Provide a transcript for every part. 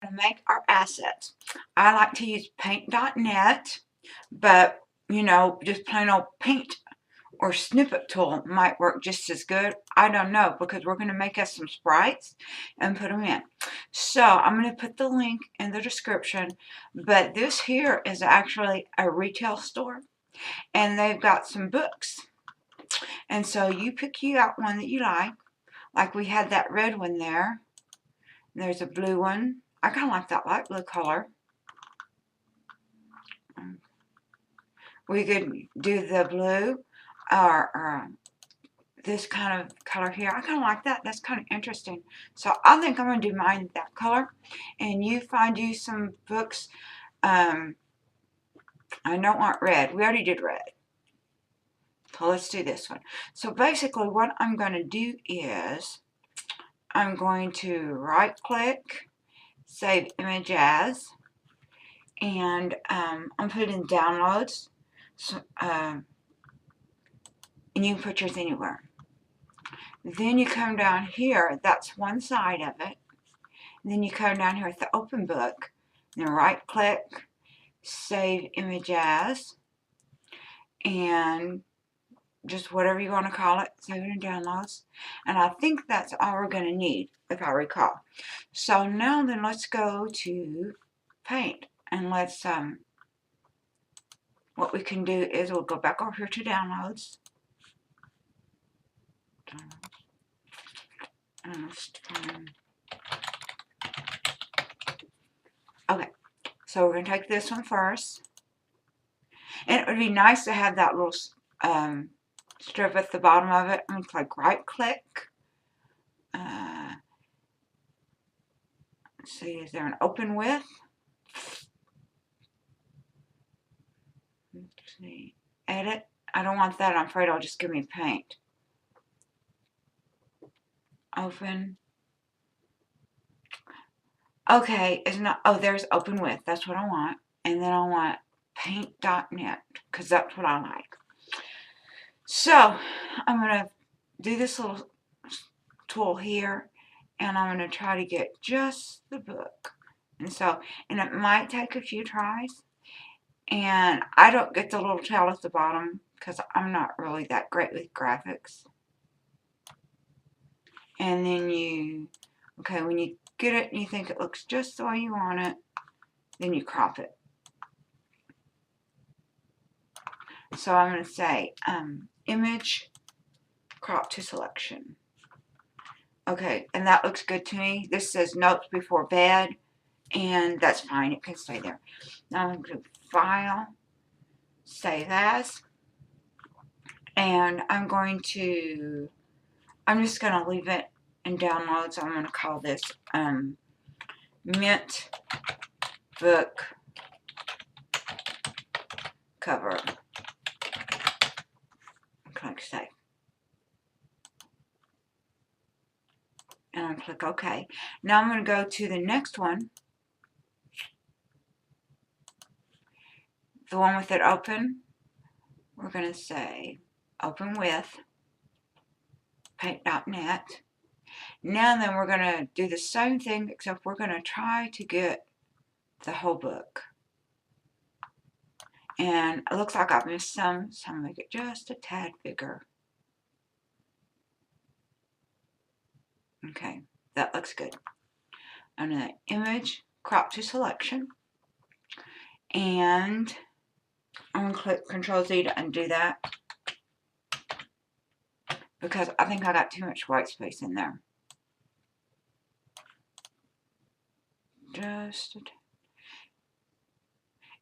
To make our assets. I like to use paint.net, but you know, just plain old paint or snippet tool might work just as good. I don't know, because we're going to make us some sprites and put them in. So I'm going to put the link in the description, but this here is actually a retail store and they've got some books. And so you pick you out one that you like we had that red one there. There's a blue one. I kind of like that light blue color. We could do the blue or this kind of color here. I kind of like that. That's kind of interesting. So I think I'm going to do mine that color. And you find you some books. I don't want red. We already did red. So let's do this one. So basically what I'm going to do is I'm going to right click, save image as, and I'm putting in downloads. So, and you can put yours anywhere. Then you come down here, that's one side of it. And then you come down here with the open book, then right click, save image as, and just whatever you want to call it, save it in downloads. And I think that's all we're going to need, if I recall. So now then let's go to paint, and let's, what we can do is we'll go back over here to downloads. Okay, so we're going to take this one first. And it would be nice to have that little strip at the bottom of it. I'm going to click right click. Let's see, is there an open with? Let's see. Edit. I don't want that. I'm afraid it'll just give me paint. Open. Okay, it's not. Oh, there's open with. That's what I want. And then I want paint.net because that's what I like. So I'm going to do this little tool here, and I'm going to try to get just the book. And it might take a few tries. And I don't get the little tail at the bottom because I'm not really that great with graphics. And then when you get it and you think it looks just the way you want it, then you crop it. So I'm going to say image crop to selection. Okay, and that looks good to me. This says notes before bed, and that's fine. It can stay there. Now I'm going to file, save as, and I'm just going to leave it in downloads. I'm going to call this Mint Book Cover. Click save. And I'll click OK. Now I'm going to go to the next one. The one with it open. We're going to say open with paint.net. Now then we're going to do the same thing, except we're going to try to get the whole book. And it looks like I've missed some, so I'm going to make it just a tad bigger. Okay, that looks good. I'm going to image, crop to selection, and I'm going to click Control Z to undo that because I think I got too much white space in there.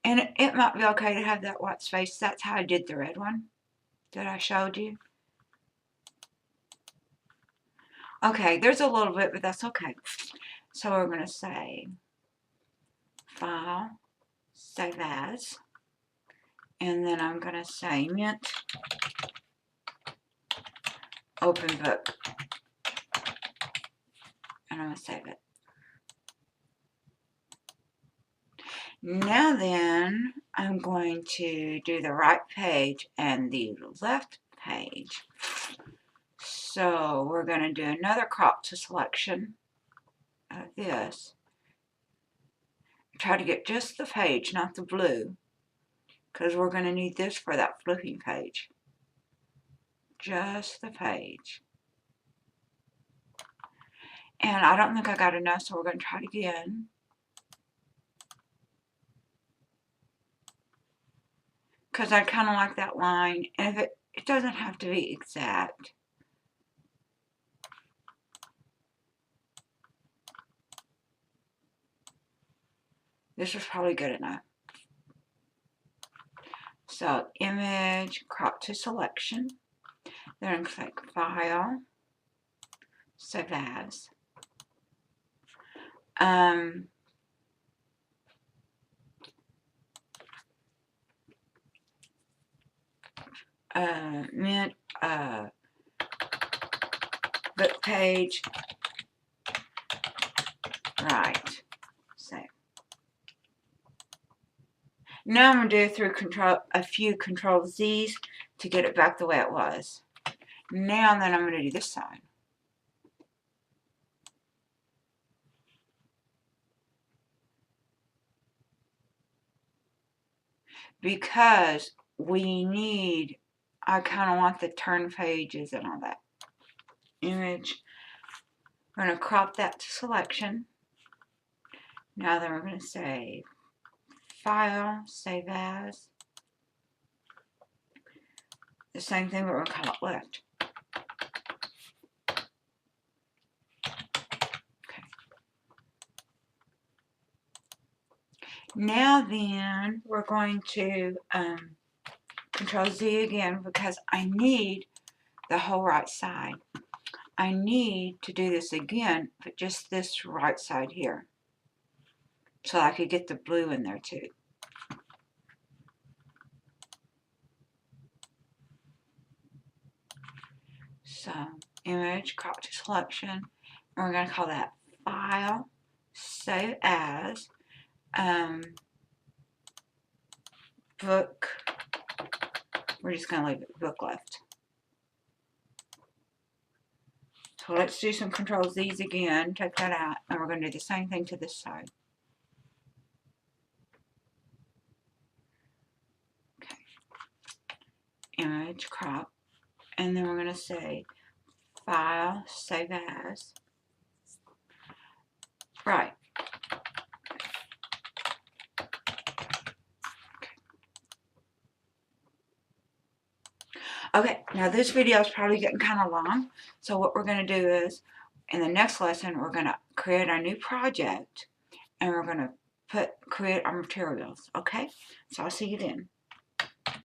And it might be okay to have that white space. That's how I did the red one that I showed you. Okay, there's a little bit, but that's okay. So we're going to say File, Save As, and then I'm going to say Mint Open Book, and I'm going to save it. Now then, I'm going to do the right page and the left page. So we're going to do another crop to selection of this. try to get just the page, not the blue, because we're going to need this for that flipping page. Just the page. And I don't think I got enough, so we're going to try it again. Because I kind of like that line, and if it doesn't have to be exact. This is probably good enough. So, image, crop to selection. Then click File, Save As. Book page, right, save. Now I'm going to do through a few Control Z's to get it back the way it was. Now then I'm going to do this side. Because we need, I kind of want the turn pages and all that. Image, we're going to crop that to selection. Now then we're going to save. File, Save As. The same thing, but we're going to call it left. Okay. Now then, we're going to Control Z again because I need the whole right side. I need to do this again, but just this right side here. So I could get the blue in there too. So, image, crop to selection, and we're going to call that File, Save As, Book, we're just going to leave it Book left. So let's do some Control Z's again, take that out, and we're going to do the same thing to this side. Okay. Image, crop, and then we're going to say File, Save As. Right. Okay, now this video is probably getting kind of long, so what we're going to do is, in the next lesson, we're going to create our new project, and we're going to create our materials, okay? So I'll see you then.